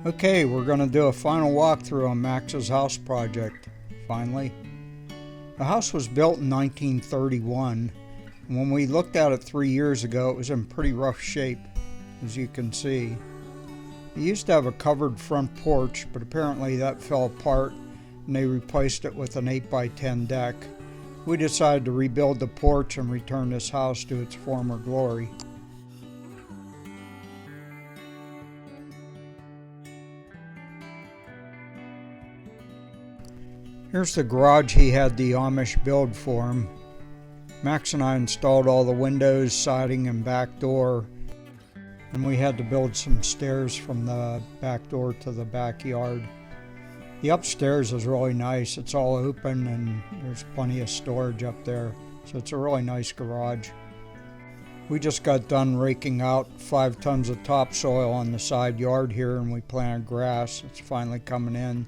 Okay, we're going to do a final walkthrough on Max's house project, finally. The house was built in 1931, and when we looked at it 3 years ago, it was in pretty rough shape, as you can see. It used to have a covered front porch, but apparently that fell apart, and they replaced it with an 8x10 deck. We decided to rebuild the porch and return this house to its former glory. Here's the garage he had the Amish build for him. Max and I installed all the windows, siding, and back door, and we had to build some stairs from the back door to the backyard. The upstairs is really nice. It's all open and there's plenty of storage up there, so it's a really nice garage. We just got done raking out 5 tons of topsoil on the side yard here, and we planted grass. It's finally coming in.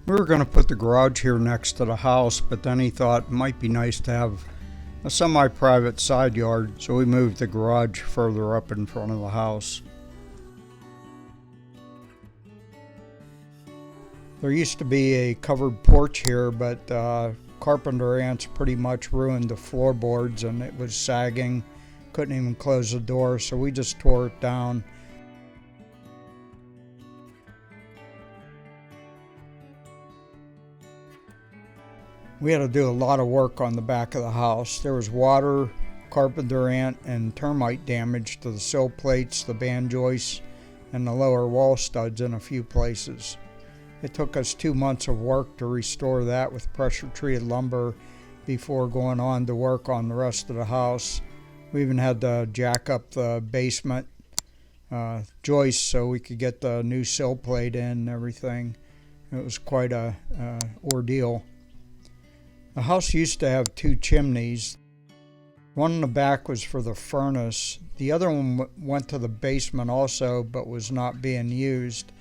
We were going to put the garage here next to the house, but then he thought it might be nice to have a semi-private side yard, so we moved the garage further up in front of the house. There used to be a covered porch here, but carpenter ants pretty much ruined the floorboards and it was sagging. Couldn't even close the door, so we just tore it down. We had to do a lot of work on the back of the house. There was water, carpenter ant, and termite damage to the sill plates, the band joists, and the lower wall studs in a few places. It took us 2 months of work to restore that with pressure-treated lumber before going on to work on the rest of the house. We even had to jack up the basement joists so we could get the new sill plate in and everything. It was quite a ordeal. The house used to have 2 chimneys. One in the back was for the furnace. The other one went to the basement also, but was not being used.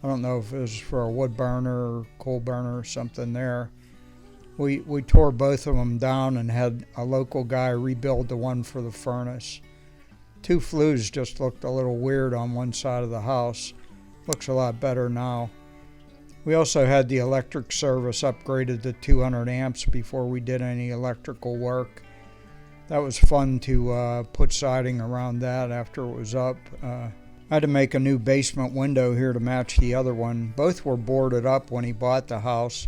I don't know if it was for a wood burner or coal burner or something there. We tore both of them down and had a local guy rebuild the one for the furnace. 2 flues just looked a little weird on one side of the house. Looks a lot better now. We also had the electric service upgraded to 200 amps before we did any electrical work. That was fun to put siding around that after it was up. I had to make a new basement window here to match the other one. Both were boarded up when he bought the house.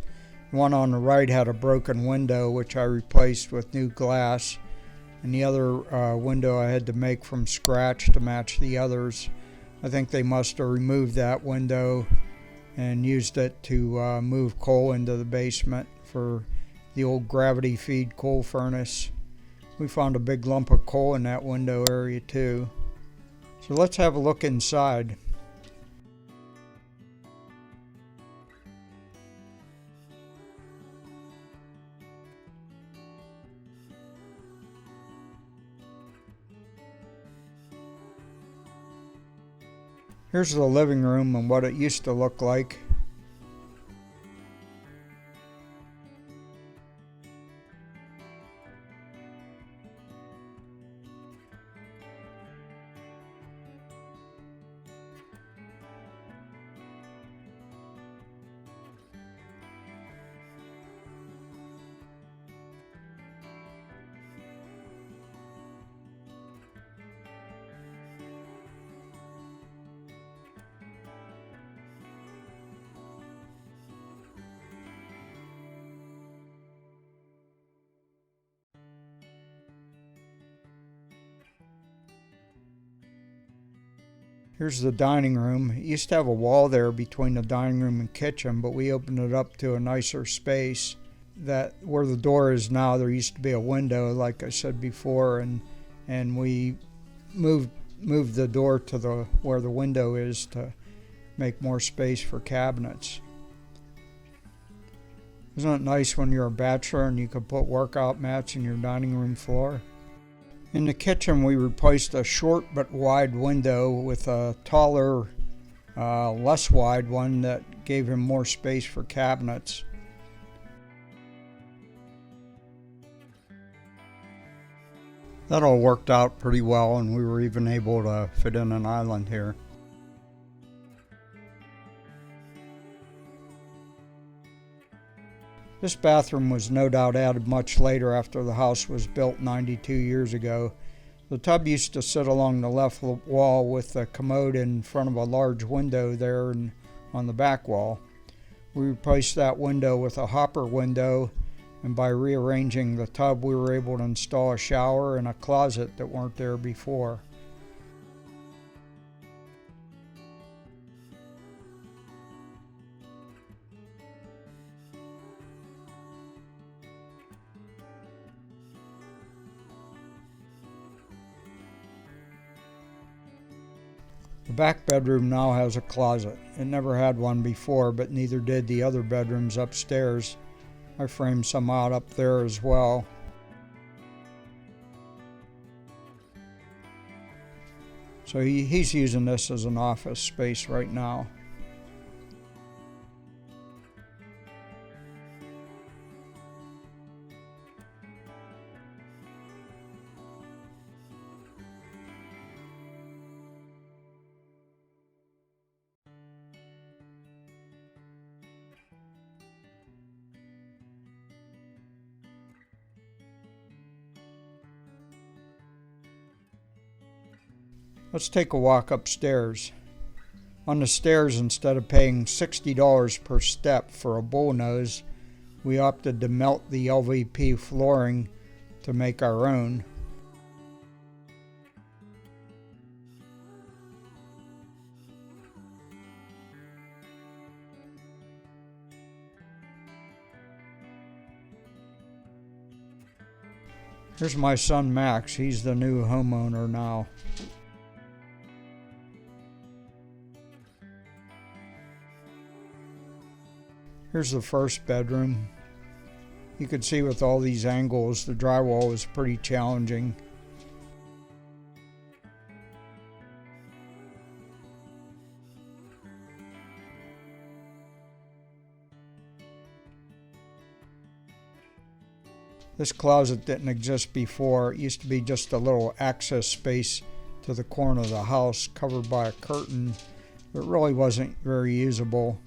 One on the right had a broken window, which I replaced with new glass. And the other window I had to make from scratch to match the others. I think they must have removed that window and used it to move coal into the basement for the old gravity feed coal furnace. We found a big lump of coal in that window area too. So let's have a look inside. Here's the living room and what it used to look like. Here's the dining room. It used to have a wall there between the dining room and kitchen, but we opened it up to a nicer space. That where the door is now, there used to be a window, like I said before, and we moved the door to where the window is to make more space for cabinets. Isn't it nice when you're a bachelor and you can put workout mats in your dining room floor? In the kitchen, we replaced a short but wide window with a taller, less wide one that gave him more space for cabinets. That all worked out pretty well, and we were even able to fit in an island here. This bathroom was no doubt added much later after the house was built 92 years ago. The tub used to sit along the left wall with the commode in front of a large window there on the back wall. We replaced that window with a hopper window, and by rearranging the tub we were able to install a shower and a closet that weren't there before. The back bedroom now has a closet. It never had one before, but neither did the other bedrooms upstairs. I framed some out up there as well. So he's using this as an office space right now. Let's take a walk upstairs. On the stairs, instead of paying $60 per step for a bullnose, we opted to melt the LVP flooring to make our own. Here's my son Max. He's the new homeowner now. Here's the first bedroom. You can see with all these angles, the drywall was pretty challenging. This closet didn't exist before. It used to be just a little access space to the corner of the house covered by a curtain, but it really wasn't very usable.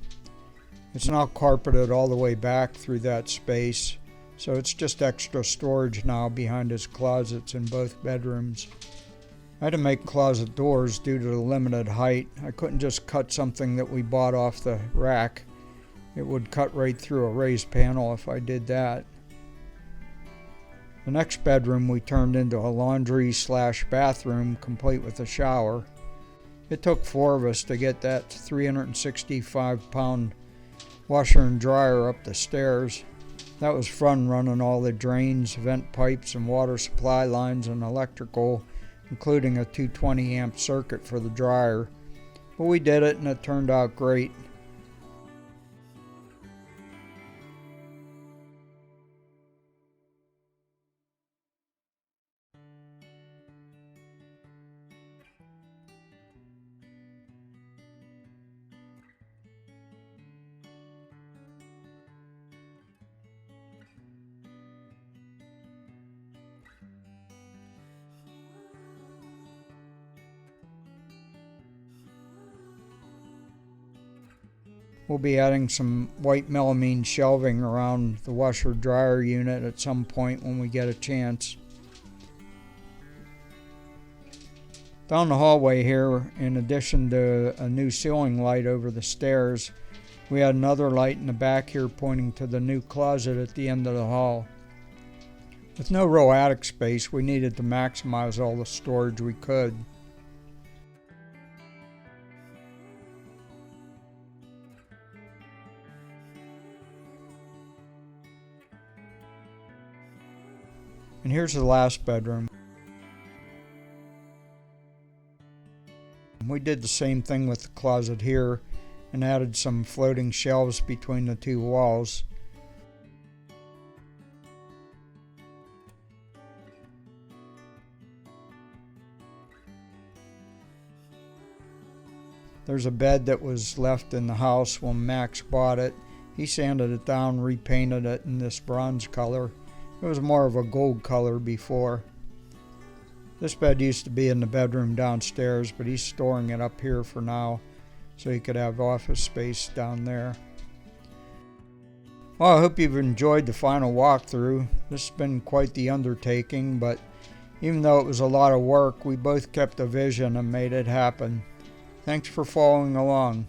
It's now carpeted all the way back through that space, so it's just extra storage now behind his closets in both bedrooms. I had to make closet doors due to the limited height. I couldn't just cut something that we bought off the rack. It would cut right through a raised panel if I did that. The next bedroom we turned into a laundry/bathroom complete with a shower. It took 4 of us to get that 365-pound washer and dryer up the stairs. That was fun, running all the drains, vent pipes, and water supply lines and electrical, including a 220 amp circuit for the dryer. But we did it and it turned out great. We'll be adding some white melamine shelving around the washer dryer unit at some point when we get a chance. Down the hallway here, in addition to a new ceiling light over the stairs, we had another light in the back here pointing to the new closet at the end of the hall. With no real attic space, we needed to maximize all the storage we could. And here's the last bedroom. We did the same thing with the closet here and added some floating shelves between the two walls. There's a bed that was left in the house when Max bought it. He sanded it down, repainted it in this bronze color. It was more of a gold color before. This bed used to be in the bedroom downstairs, but he's storing it up here for now so he could have office space down there. Well, I hope you've enjoyed the final walkthrough. This has been quite the undertaking, but even though it was a lot of work, we both kept a vision and made it happen. Thanks for following along.